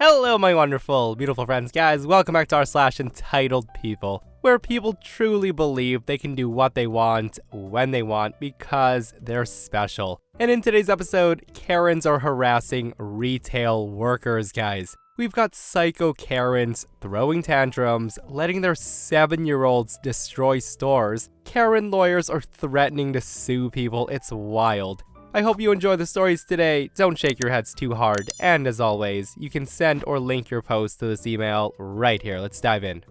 Hello, my wonderful, beautiful friends, guys. Welcome back to our /EntitledPeople, where people truly believe they can do what they want, when they want, because they're special. And in today's episode, Karens are harassing retail workers, guys. We've got psycho Karens throwing tantrums, letting their 7-year-olds destroy stores. Karen lawyers are threatening to sue people. It's wild. I hope you enjoy the stories today. Don't shake your heads too hard. And as always, you can send or link your post to this email right here. Let's dive in.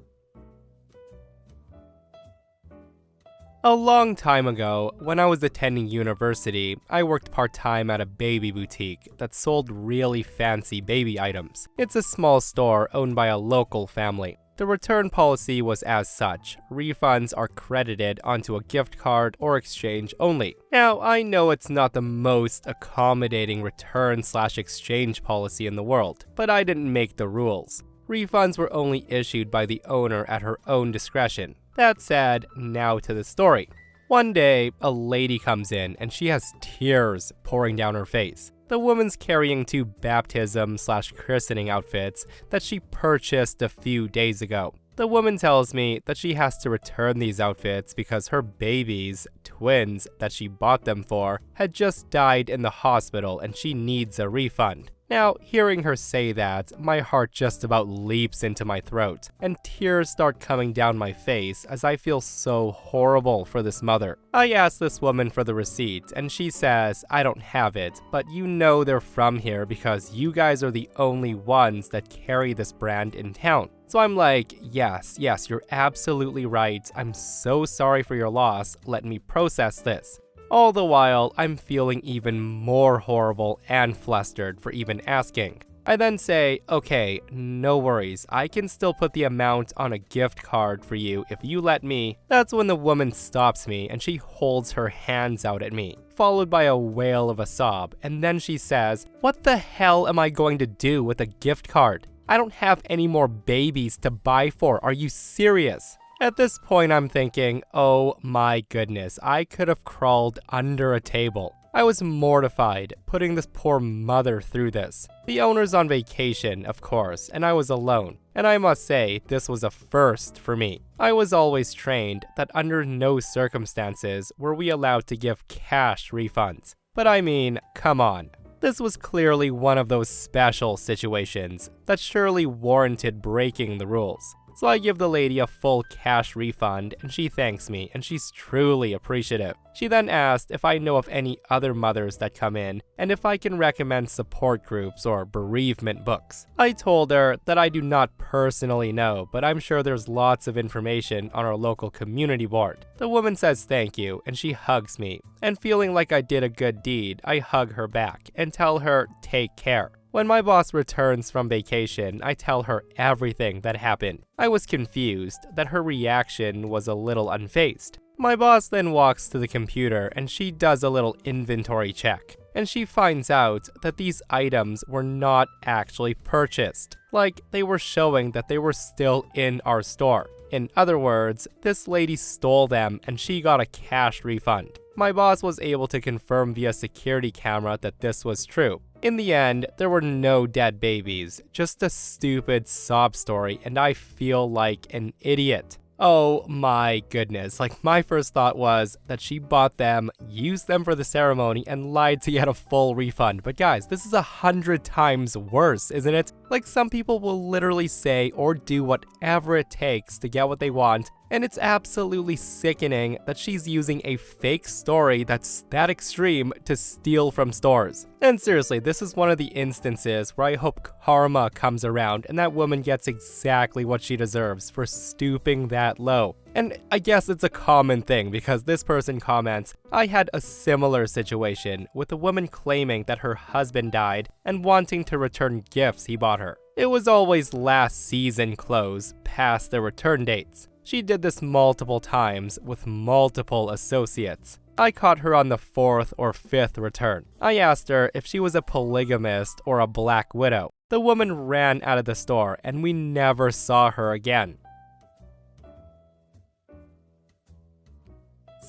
A long time ago, when I was attending university, I worked part-time at a baby boutique that sold really fancy baby items. It's a small store owned by a local family. The return policy was as such. Refunds are credited onto a gift card or exchange only. Now, I know it's not the most accommodating return/exchange policy in the world, but I didn't make the rules. Refunds were only issued by the owner at her own discretion. That said, now to the story. One day, a lady comes in and she has tears pouring down her face. The woman's carrying 2 baptism/christening outfits that she purchased a few days ago. The woman tells me that she has to return these outfits because her babies, twins, that she bought them for, had just died in the hospital and she needs a refund. Now, hearing her say that, my heart just about leaps into my throat, and tears start coming down my face as I feel so horrible for this mother. I ask this woman for the receipt, and she says, I don't have it, but you know they're from here because you guys are the only ones that carry this brand in town. So I'm like, yes, you're absolutely right. I'm so sorry for your loss. Let me process this. All the while, I'm feeling even more horrible and flustered for even asking. I then say, okay, no worries, I can still put the amount on a gift card for you if you let me. That's when the woman stops me and she holds her hands out at me, followed by a wail of a sob, and then she says, what the hell am I going to do with a gift card? I don't have any more babies to buy for, are you serious? At this point, I'm thinking, oh my goodness, I could have crawled under a table. I was mortified, putting this poor mother through this. The owner's on vacation, of course, and I was alone. And I must say, this was a first for me. I was always trained that under no circumstances were we allowed to give cash refunds. But I mean, come on. This was clearly one of those special situations that surely warranted breaking the rules. So I give the lady a full cash refund and she thanks me and she's truly appreciative. She then asked if I know of any other mothers that come in and if I can recommend support groups or bereavement books. I told her that I do not personally know, but I'm sure there's lots of information on our local community board. The woman says thank you and she hugs me, and feeling like I did a good deed, I hug her back and tell her take care. When my boss returns from vacation, I tell her everything that happened. I was confused that her reaction was a little unfazed. My boss then walks to the computer and she does a little inventory check. And she finds out that these items were not actually purchased. Like, they were showing that they were still in our store. In other words, this lady stole them and she got a cash refund. My boss was able to confirm via security camera that this was true. In the end, there were no dead babies, just a stupid sob story, and I feel like an idiot. Oh my goodness, like my first thought was that she bought them, used them for the ceremony, and lied to get a full refund. But guys, this is 100 times worse, isn't it? Like, some people will literally say or do whatever it takes to get what they want, and it's absolutely sickening that she's using a fake story that's that extreme to steal from stores. And seriously, this is one of the instances where I hope karma comes around and that woman gets exactly what she deserves for stooping that low. And I guess it's a common thing because this person comments, I had a similar situation with a woman claiming that her husband died and wanting to return gifts he bought her. It was always last season clothes past their return dates. She did this multiple times with multiple associates. I caught her on the 4th or 5th return. I asked her if she was a polygamist or a black widow. The woman ran out of the store and we never saw her again.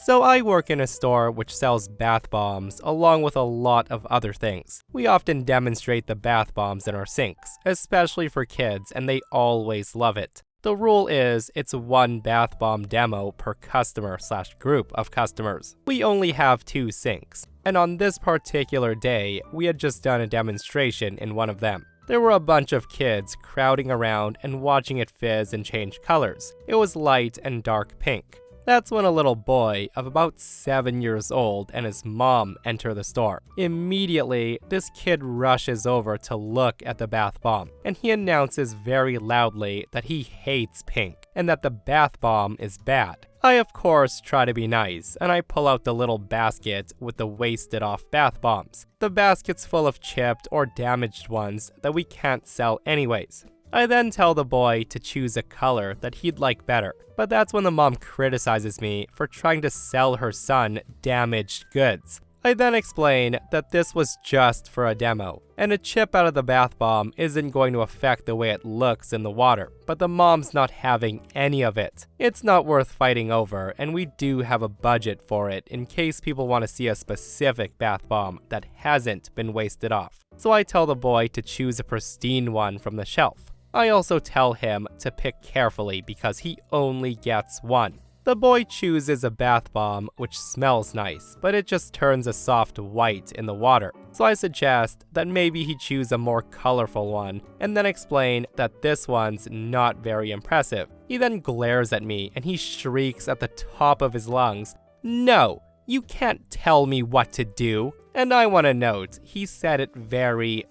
So I work in a store which sells bath bombs along with a lot of other things. We often demonstrate the bath bombs in our sinks, especially for kids, and they always love it. The rule is it's one bath bomb demo per customer/group of customers. We only have 2 sinks, and on this particular day, we had just done a demonstration in one of them. There were a bunch of kids crowding around and watching it fizz and change colors. It was light and dark pink. That's when a little boy of about 7 years old and his mom enter the store. Immediately, this kid rushes over to look at the bath bomb, and he announces very loudly that he hates pink and that the bath bomb is bad. I of course try to be nice, and I pull out the little basket with the wasted off bath bombs. The basket's full of chipped or damaged ones that we can't sell anyways. I then tell the boy to choose a color that he'd like better, but that's when the mom criticizes me for trying to sell her son damaged goods. I then explain that this was just for a demo, and a chip out of the bath bomb isn't going to affect the way it looks in the water, but the mom's not having any of it. It's not worth fighting over, and we do have a budget for it in case people want to see a specific bath bomb that hasn't been wasted off. So I tell the boy to choose a pristine one from the shelf. I also tell him to pick carefully because he only gets one. The boy chooses a bath bomb which smells nice, but it just turns a soft white in the water. So I suggest that maybe he choose a more colorful one, and then explain that this one's not very impressive. He then glares at me and he shrieks at the top of his lungs, "No, you can't tell me what to do." And I want to note, he said it very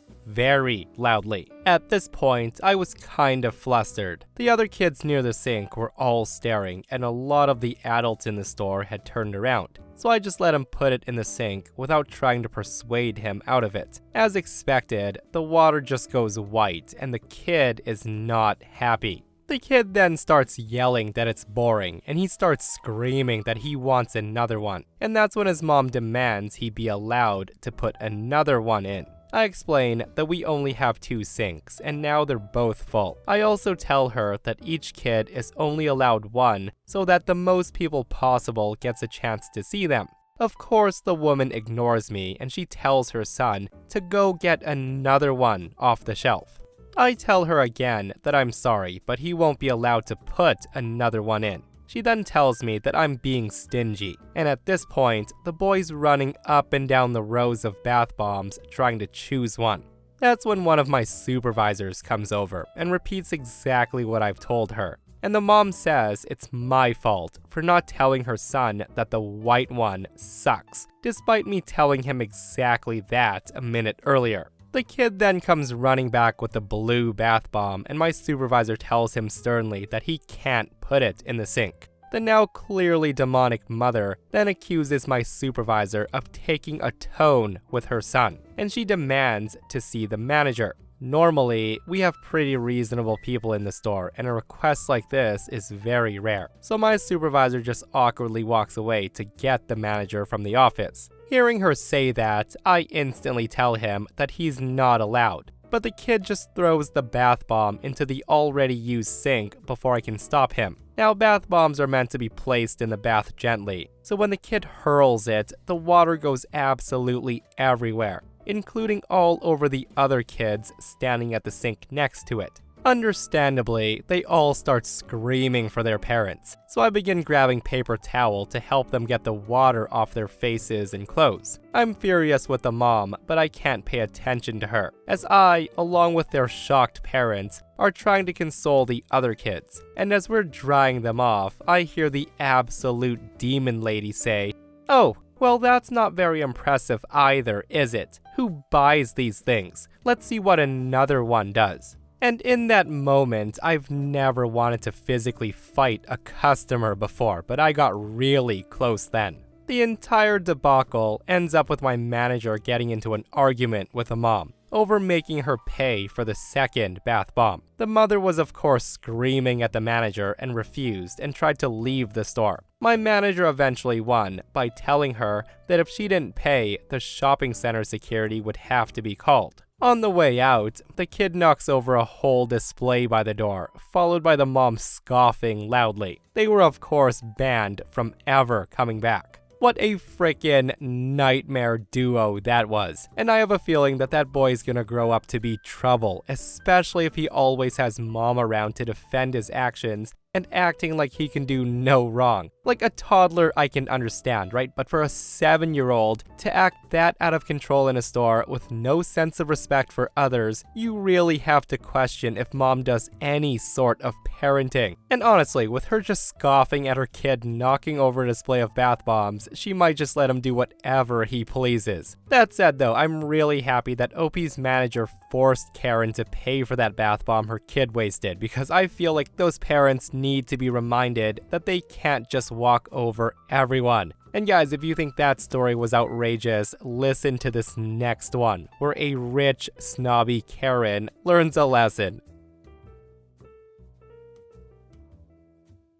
loudly. At this point, I was kind of flustered. The other kids near the sink were all staring, and a lot of the adults in the store had turned around. So I just let him put it in the sink without trying to persuade him out of it. As expected, the water just goes white, and the kid is not happy. The kid then starts yelling that it's boring, and he starts screaming that he wants another one. And that's when his mom demands he be allowed to put another one in. I explain that we only have 2 sinks, and now they're both full. I also tell her that each kid is only allowed one, so that the most people possible gets a chance to see them. Of course, the woman ignores me, and she tells her son to go get another one off the shelf. I tell her again that I'm sorry, but he won't be allowed to put another one in. She then tells me that I'm being stingy, and at this point, the boy's running up and down the rows of bath bombs trying to choose one. That's when one of my supervisors comes over and repeats exactly what I've told her. And the mom says it's my fault for not telling her son that the white one sucks, despite me telling him exactly that a minute earlier. The kid then comes running back with the blue bath bomb, and my supervisor tells him sternly that he can't put it in the sink. The now clearly demonic mother then accuses my supervisor of taking a tone with her son, and she demands to see the manager. Normally, we have pretty reasonable people in the store, and a request like this is very rare. So my supervisor just awkwardly walks away to get the manager from the office. Hearing her say that, I instantly tell him that he's not allowed. But the kid just throws the bath bomb into the already used sink before I can stop him. Now, bath bombs are meant to be placed in the bath gently, so when the kid hurls it, the water goes absolutely everywhere, including all over the other kids standing at the sink next to it. Understandably, they all start screaming for their parents, so I begin grabbing paper towel to help them get the water off their faces and clothes. I'm furious with the mom, but I can't pay attention to her, as I, along with their shocked parents, are trying to console the other kids. And as we're drying them off, I hear the absolute demon lady say, "Oh, well, that's not very impressive either, is it? Who buys these things? Let's see what another one does." And in that moment, I've never wanted to physically fight a customer before, but I got really close then. The entire debacle ends up with my manager getting into an argument with the mom over making her pay for the second bath bomb. The mother was of course screaming at the manager and refused and tried to leave the store. My manager eventually won by telling her that if she didn't pay, the shopping center security would have to be called. On the way out, the kid knocks over a whole display by the door, followed by the mom scoffing loudly. They were of course banned from ever coming back. What a frickin' nightmare duo that was. And I have a feeling that that boy's gonna grow up to be trouble, especially if he always has mom around to defend his actions and acting like he can do no wrong. Like a toddler I can understand, right? But for a 7-year-old to act that out of control in a store with no sense of respect for others, you really have to question if mom does any sort of parenting. And honestly, with her just scoffing at her kid knocking over a display of bath bombs, she might just let him do whatever he pleases. That said though, I'm really happy that OP's manager forced Karen to pay for that bath bomb her kid wasted, because I feel like those parents need to be reminded that they can't just walk over everyone. And guys, if you think that story was outrageous, listen to this next one, where a rich, snobby Karen learns a lesson.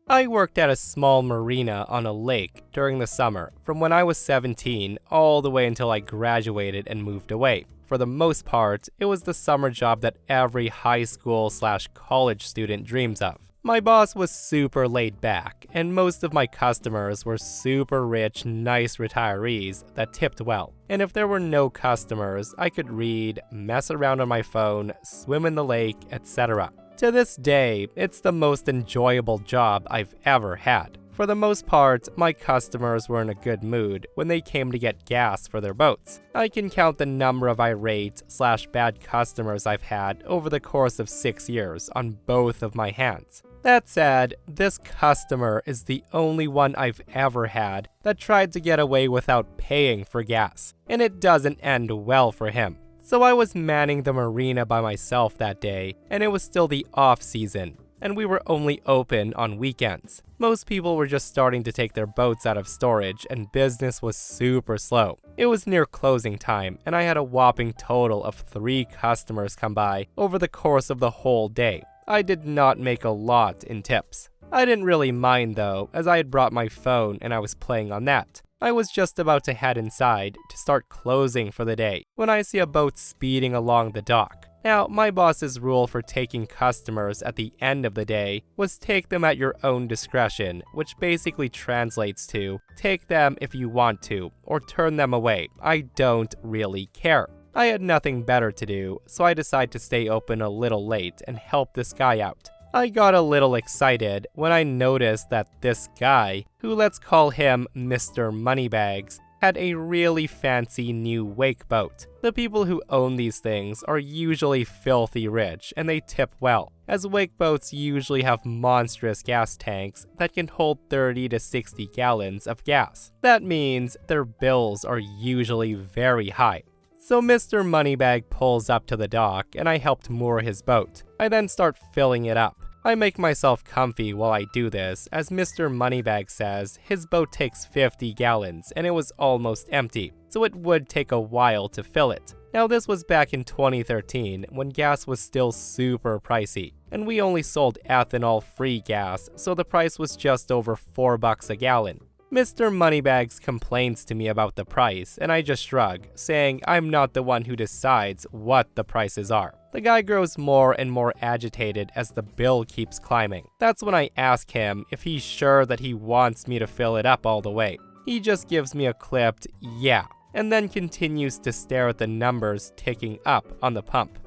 I worked at a small marina on a lake during the summer, from when I was 17 all the way until I graduated and moved away. For the most part, it was the summer job that every high school/college student dreams of. My boss was super laid back, and most of my customers were super rich, nice retirees that tipped well. And if there were no customers, I could read, mess around on my phone, swim in the lake, etc. To this day, it's the most enjoyable job I've ever had. For the most part, my customers were in a good mood when they came to get gas for their boats. I can count the number of irate/bad customers I've had over the course of 6 years on both of my hands. That said, this customer is the only one I've ever had that tried to get away without paying for gas, and it doesn't end well for him. So I was manning the marina by myself that day, and it was still the off-season, and we were only open on weekends. Most people were just starting to take their boats out of storage, and business was super slow. It was near closing time, and I had a whopping total of 3 customers come by over the course of the whole day. I did not make a lot in tips. I didn't really mind though, as I had brought my phone and I was playing on that. I was just about to head inside to start closing for the day when I see a boat speeding along the dock. Now, my boss's rule for taking customers at the end of the day was take them at your own discretion, which basically translates to take them if you want to, or turn them away. I don't really care. I had nothing better to do, so I decided to stay open a little late and help this guy out. I got a little excited when I noticed that this guy, who let's call him Mr. Moneybags, had a really fancy new wake boat. The people who own these things are usually filthy rich and they tip well, as wake boats usually have monstrous gas tanks that can hold 30 to 60 gallons of gas. That means their bills are usually very high. So Mr. Moneybag pulls up to the dock and I helped moor his boat. I then start filling it up. I make myself comfy while I do this, as Mr. Moneybag says his boat takes 50 gallons and it was almost empty, so it would take a while to fill it. Now this was back in 2013 when gas was still super pricey, and we only sold ethanol-free gas, so the price was just over $4 a gallon. Mr. Moneybags complains to me about the price, and I just shrug, saying I'm not the one who decides what the prices are. The guy grows more and more agitated as the bill keeps climbing. That's when I ask him if he's sure that he wants me to fill it up all the way. He just gives me a clipped "yeah," and then continues to stare at the numbers ticking up on the pump.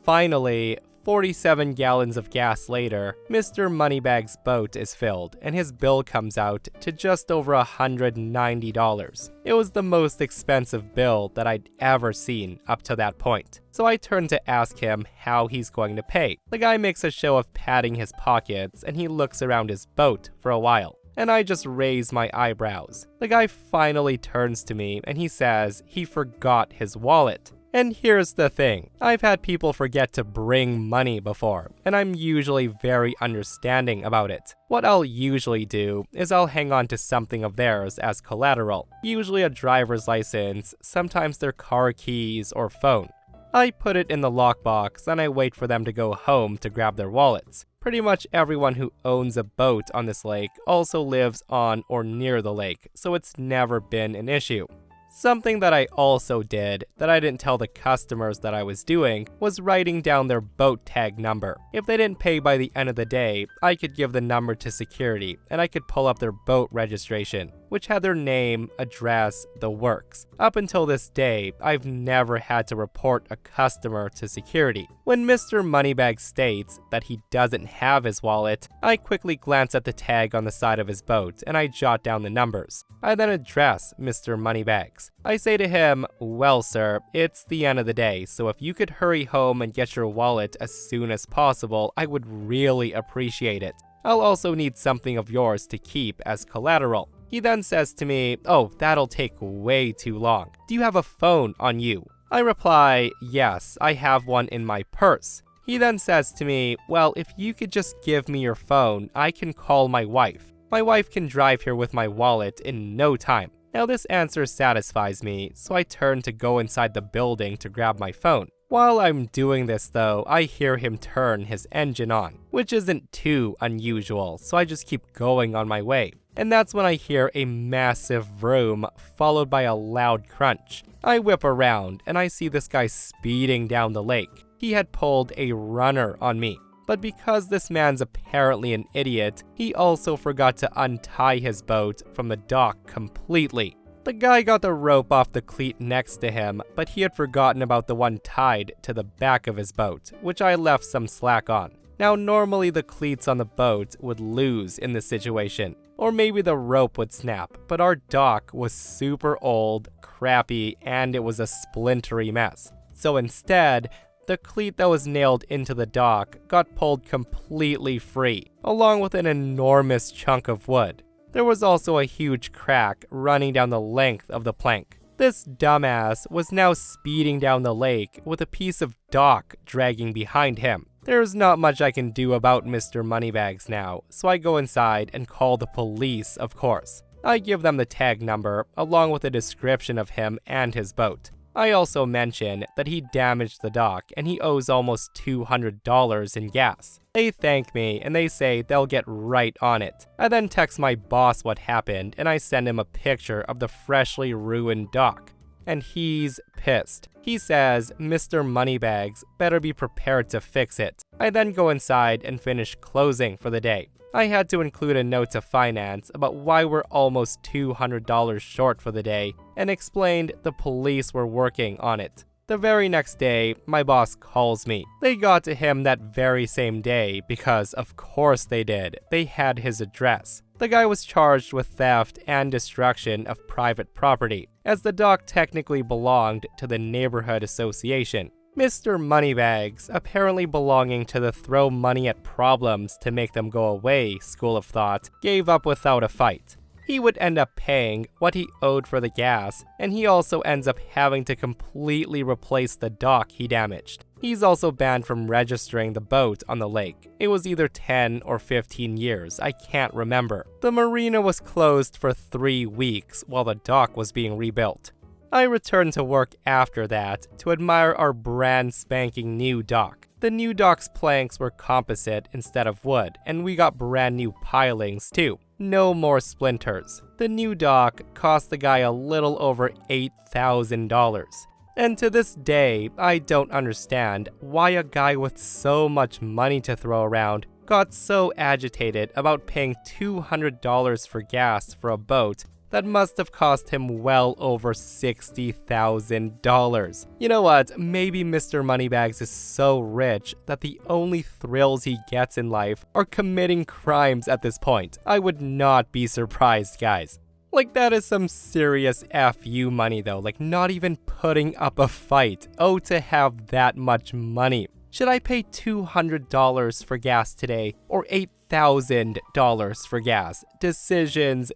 Finally, 47 gallons of gas later, Mr. Moneybag's boat is filled, and his bill comes out to just over $190. It was the most expensive bill that I'd ever seen up to that point. So I turn to ask him how he's going to pay. The guy makes a show of patting his pockets, and he looks around his boat for a while. And I just raise my eyebrows. The guy finally turns to me, and he says he forgot his wallet. And here's the thing, I've had people forget to bring money before, and I'm usually very understanding about it. What I'll usually do is I'll hang on to something of theirs as collateral, usually a driver's license, sometimes their car keys or phone. I put it in the lockbox and I wait for them to go home to grab their wallets. Pretty much everyone who owns a boat on this lake also lives on or near the lake, so it's never been an issue. Something that I also did that I didn't tell the customers that I was doing was writing down their boat tag number. If they didn't pay by the end of the day, I could give the number to security and I could pull up their boat registration, which had their name, address, the works. Up until this day, I've never had to report a customer to security. When Mr. Moneybags states that he doesn't have his wallet, I quickly glance at the tag on the side of his boat and I jot down the numbers. I then address Mr. Moneybags. I say to him, "Well, sir, it's the end of the day, so if you could hurry home and get your wallet as soon as possible, I would really appreciate it. I'll also need something of yours to keep as collateral." He then says to me, "Oh, that'll take way too long. Do you have a phone on you?" I reply, "Yes, I have one in my purse." He then says to me, "Well, if you could just give me your phone, I can call my wife. My wife can drive here with my wallet in no time." Now this answer satisfies me, so I turn to go inside the building to grab my phone. While I'm doing this though, I hear him turn his engine on, which isn't too unusual, so I just keep going on my way. And that's when I hear a massive vroom followed by a loud crunch. I whip around and I see this guy speeding down the lake. He had pulled a runner on me. But because this man's apparently an idiot, he also forgot to untie his boat from the dock completely. The guy got the rope off the cleat next to him, but he had forgotten about the one tied to the back of his boat, which I left some slack on. Now normally the cleats on the boat would lose in this situation, or maybe the rope would snap, but our dock was super old, crappy, and it was a splintery mess. So instead, the cleat that was nailed into the dock got pulled completely free, along with an enormous chunk of wood. There was also a huge crack running down the length of the plank. This dumbass was now speeding down the lake with a piece of dock dragging behind him. There's not much I can do about Mr. Moneybags now, so I go inside and call the police, of course. I give them the tag number, along with a description of him and his boat. I also mention that he damaged the dock and he owes almost $200 in gas. They thank me and they say they'll get right on it. I then text my boss what happened and I send him a picture of the freshly ruined dock. And he's pissed. He says Mr. Moneybags better be prepared to fix it. I then go inside and finish closing for the day. I had to include a note to finance about why we're almost $200 short for the day and explained the police were working on it. The very next day, my boss calls me. They got to him that very same day because of course they did. They had his address. The guy was charged with theft and destruction of private property, as the dock technically belonged to the neighborhood association. Mr. Moneybags, apparently belonging to the throw money at problems to make them go away school of thought, gave up without a fight. He would end up paying what he owed for the gas, and he also ends up having to completely replace the dock he damaged. He's also banned from registering the boat on the lake. It was either 10 or 15 years, I can't remember. The marina was closed for 3 weeks while the dock was being rebuilt. I returned to work after that to admire our brand spanking new dock. The new dock's planks were composite instead of wood, and we got brand new pilings too. No more splinters. The new dock cost the guy a little over $8,000. And to this day, I don't understand why a guy with so much money to throw around got so agitated about paying $200 for gas for a boat that must have cost him well over $60,000. You know what? Maybe Mr. Moneybags is so rich that the only thrills he gets in life are committing crimes at this point. I would not be surprised, guys. Like, that is some serious FU money though, like not even putting up a fight. Oh, to have that much money. Should I pay $200 for gas today or $8,000 for gas? Decisions.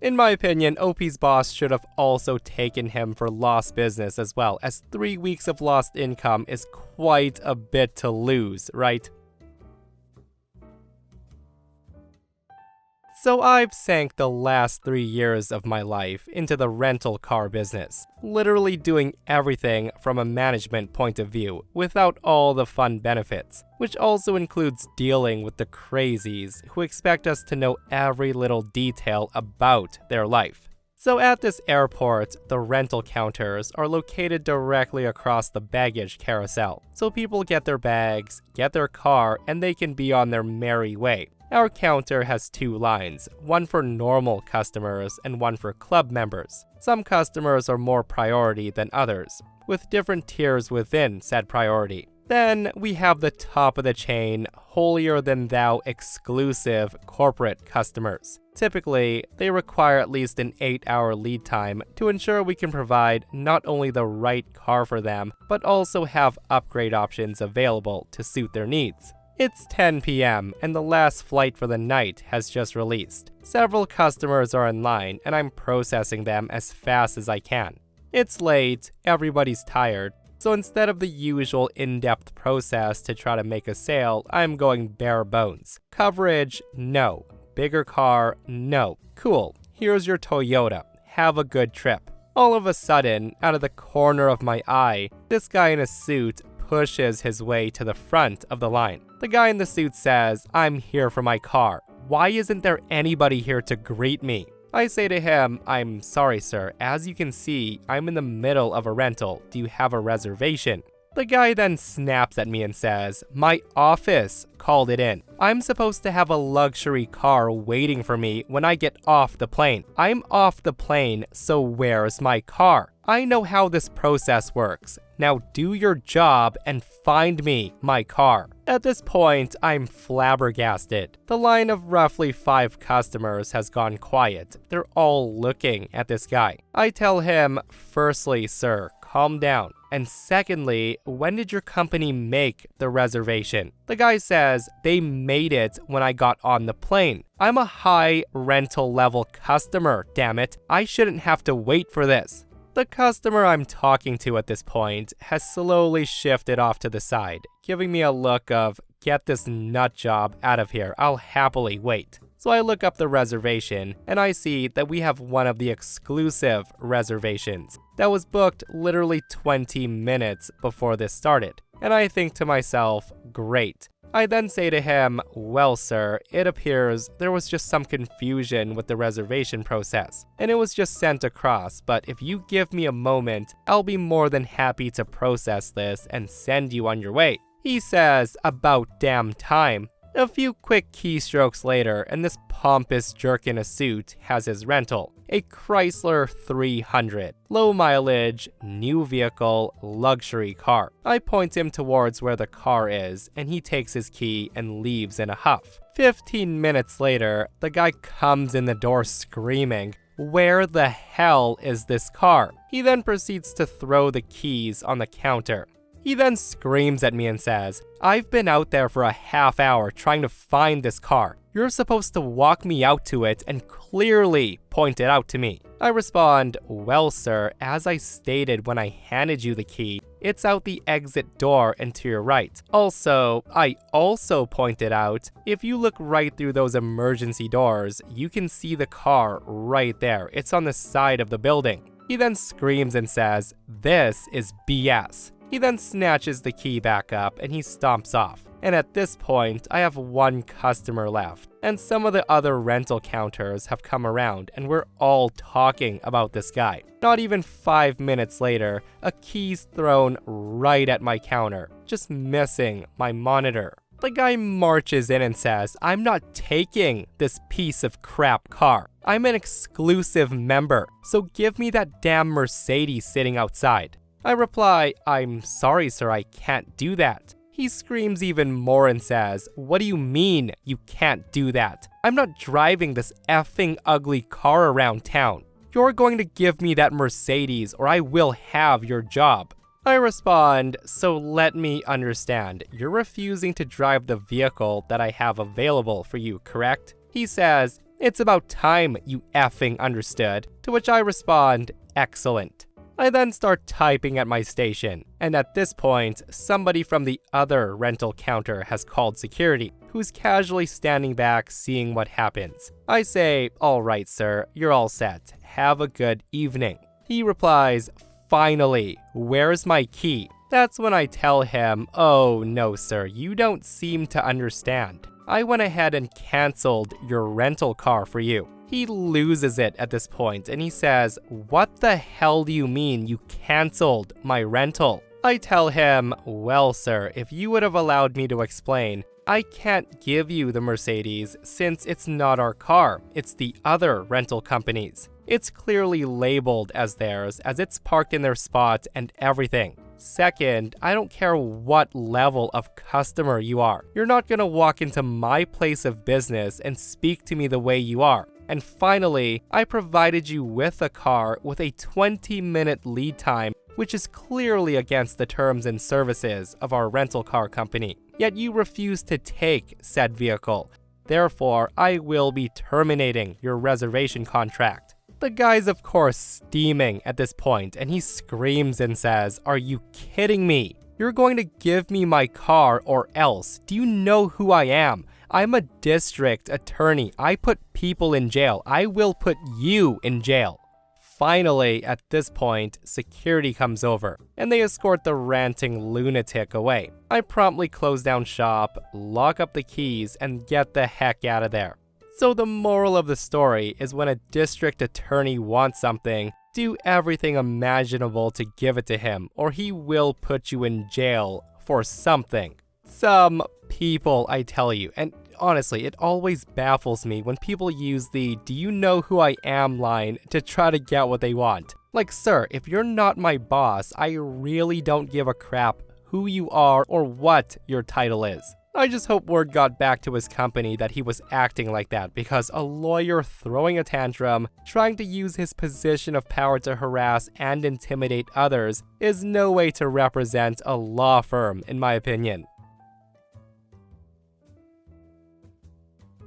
In my opinion, OP's boss should have also taken him for lost business as well, as 3 weeks of lost income is quite a bit to lose, right? So I've sank the last 3 years of my life into the rental car business, literally doing everything from a management point of view without all the fun benefits, which also includes dealing with the crazies who expect us to know every little detail about their life. So at this airport, the rental counters are located directly across the baggage carousel. So people get their bags, get their car, and they can be on their merry way. Our counter has 2 lines, one for normal customers and one for club members. Some customers are more priority than others, with different tiers within said priority. Then we have the top of the chain, holier-than-thou exclusive corporate customers. Typically, they require at least an 8-hour lead time to ensure we can provide not only the right car for them, but also have upgrade options available to suit their needs. It's 10 p.m. and the last flight for the night has just released. Several customers are in line and I'm processing them as fast as I can. It's late, everybody's tired, so instead of the usual in-depth process to try to make a sale, I'm going bare bones. Coverage? No. Bigger car? No. Cool. Here's your Toyota. Have a good trip. All of a sudden, out of the corner of my eye, this guy in a suit pushes his way to the front of the line. The guy in the suit says, "I'm here for my car. Why isn't there anybody here to greet me?" I say to him, "I'm sorry, sir. As you can see, I'm in the middle of a rental. Do you have a reservation?" The guy then snaps at me and says, "My office called it in. I'm supposed to have a luxury car waiting for me when I get off the plane. I'm off the plane, so where's my car? I know how this process works. Now do your job and find me my car." At this point, I'm flabbergasted. The line of roughly 5 customers has gone quiet. They're all looking at this guy. I tell him, "Firstly, sir, calm down. And secondly, when did your company make the reservation?" The guy says, "They made it when I got on the plane. I'm a high rental level customer, damn it. I shouldn't have to wait for this." The customer I'm talking to at this point has slowly shifted off to the side, giving me a look of, "Get this nut job out of here, I'll happily wait." So I look up the reservation, and I see that we have one of the exclusive reservations that was booked literally 20 minutes before this started. And I think to myself, great. I then say to him, "Well, sir, it appears there was just some confusion with the reservation process, and it was just sent across, but if you give me a moment, I'll be more than happy to process this and send you on your way." He says, "About damn time." A few quick keystrokes later, and this pompous jerk in a suit has his rental. A Chrysler 300. Low mileage, new vehicle, luxury car. I point him towards where the car is, and he takes his key and leaves in a huff. 15 minutes later, the guy comes in the door screaming, "Where the hell is this car?" He then proceeds to throw the keys on the counter. He then screams at me and says, "I've been out there for a half hour trying to find this car. You're supposed to walk me out to it and clearly point it out to me." I respond, "Well, sir, as I stated when I handed you the key, it's out the exit door and to your right. Also, I also pointed out, if you look right through those emergency doors, you can see the car right there. It's on the side of the building." He then screams and says, "This is BS." He then snatches the key back up and he stomps off. And at this point, I have one customer left. And some of the other rental counters have come around and we're all talking about this guy. Not even 5 minutes later, a key's thrown right at my counter, just missing my monitor. The guy marches in and says, "I'm not taking this piece of crap car. I'm an exclusive member, so give me that damn Mercedes sitting outside." I reply, "I'm sorry, sir, I can't do that." He screams even more and says, "What do you mean you can't do that? I'm not driving this effing ugly car around town. You're going to give me that Mercedes or I will have your job." I respond, "So let me understand. You're refusing to drive the vehicle that I have available for you, correct?" He says, "It's about time you effing understood." To which I respond, "Excellent." I then start typing at my station, and at this point, somebody from the other rental counter has called security, who's casually standing back seeing what happens. I say, "All right, sir, you're all set. Have a good evening." He replies, "Finally, where's my key?" That's when I tell him, "Oh no, sir, you don't seem to understand. I went ahead and canceled your rental car for you. He loses it at this point and he says, "What the hell do you mean you canceled my rental?" I tell him, "Well, sir, if you would have allowed me to explain, I can't give you the Mercedes since it's not our car, it's the other rental company's. It's clearly labeled as theirs, as it's parked in their spot and everything. Second, I don't care what level of customer you are. You're not gonna walk into my place of business and speak to me the way you are. And finally, I provided you with a car with a 20-minute lead time, which is clearly against the terms and services of our rental car company. Yet you refuse to take said vehicle. Therefore, I will be terminating your reservation contract." The guy's of course steaming at this point, and he screams and says, "Are you kidding me? You're going to give me my car or else. Do you know who I am? I'm a district attorney. I put people in jail. I will put you in jail." Finally, at this point, security comes over, and they escort the ranting lunatic away. I promptly close down shop, lock up the keys, and get the heck out of there. So the moral of the story is when a district attorney wants something, do everything imaginable to give it to him, or he will put you in jail for something. Some people, I tell you, and honestly, it always baffles me when people use the "do you know who I am" line to try to get what they want. Like, sir, if you're not my boss, I really don't give a crap who you are or what your title is. I just hope word got back to his company that he was acting like that, because a lawyer throwing a tantrum, trying to use his position of power to harass and intimidate others, is no way to represent a law firm, in my opinion.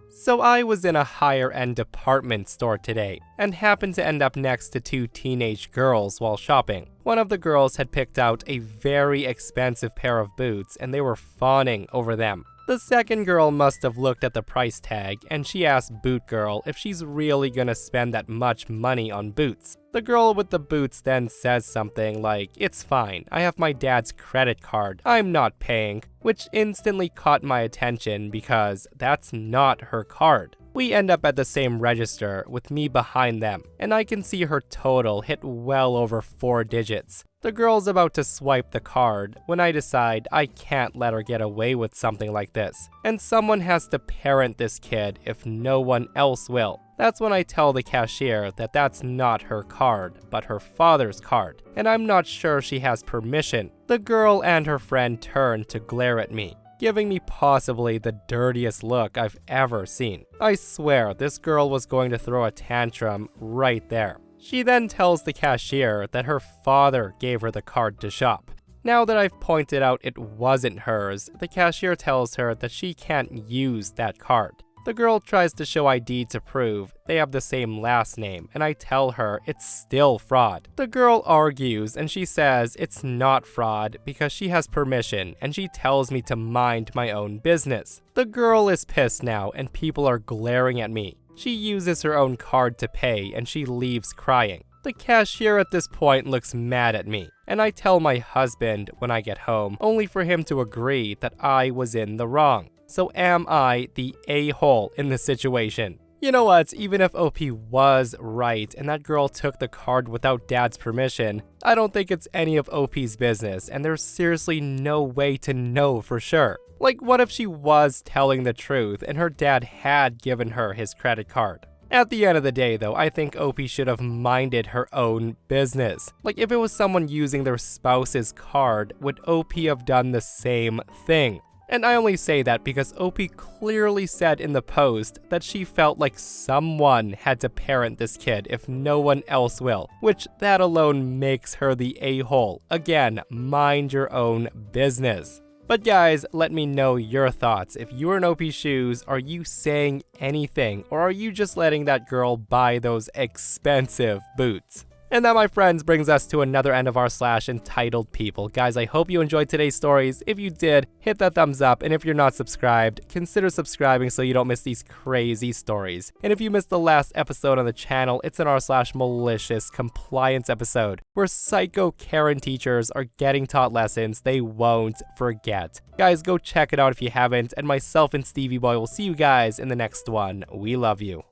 So I was in a higher-end department store today, and happened to end up next to two teenage girls while shopping. One of the girls had picked out a very expensive pair of boots, and they were fawning over them. The second girl must have looked at the price tag, and she asked Boot Girl if she's really gonna spend that much money on boots. The girl with the boots then says something like, "It's fine, I have my dad's credit card, I'm not paying," which instantly caught my attention because that's not her card. We end up at the same register with me behind them, and I can see her total hit well over 4 digits. The girl's about to swipe the card when I decide I can't let her get away with something like this, and someone has to parent this kid if no one else will. That's when I tell the cashier that that's not her card, but her father's card, and I'm not sure she has permission. The girl and her friend turn to glare at me, giving me possibly the dirtiest look I've ever seen. I swear this girl was going to throw a tantrum right there. She then tells the cashier that her father gave her the card to shop. Now that I've pointed out it wasn't hers, the cashier tells her that she can't use that card. The girl tries to show ID to prove they have the same last name, and I tell her it's still fraud. The girl argues and she says it's not fraud because she has permission, and she tells me to mind my own business. The girl is pissed now and people are glaring at me. She uses her own card to pay and she leaves crying. The cashier at this point looks mad at me, and I tell my husband when I get home, only for him to agree that I was in the wrong. So am I the a-hole in this situation? You know what, even if OP was right and that girl took the card without dad's permission, I don't think it's any of OP's business, and there's seriously no way to know for sure. Like, what if she was telling the truth and her dad had given her his credit card? At the end of the day though, I think OP should have minded her own business. Like, if it was someone using their spouse's card, would OP have done the same thing? And I only say that because OP clearly said in the post that she felt like someone had to parent this kid if no one else will, which that alone makes her the a-hole. Again, mind your own business. But guys, let me know your thoughts. If you're in OP's shoes, are you saying anything, or are you just letting that girl buy those expensive boots? And that, my friends, brings us to another end of our /Entitled People. Guys, I hope you enjoyed today's stories. If you did, hit that thumbs up. And if you're not subscribed, consider subscribing so you don't miss these crazy stories. And if you missed the last episode on the channel, it's in our /Malicious Compliance episode, where psycho Karen teachers are getting taught lessons they won't forget. Guys, go check it out if you haven't. And myself and Stevie Boy will see you guys in the next one. We love you.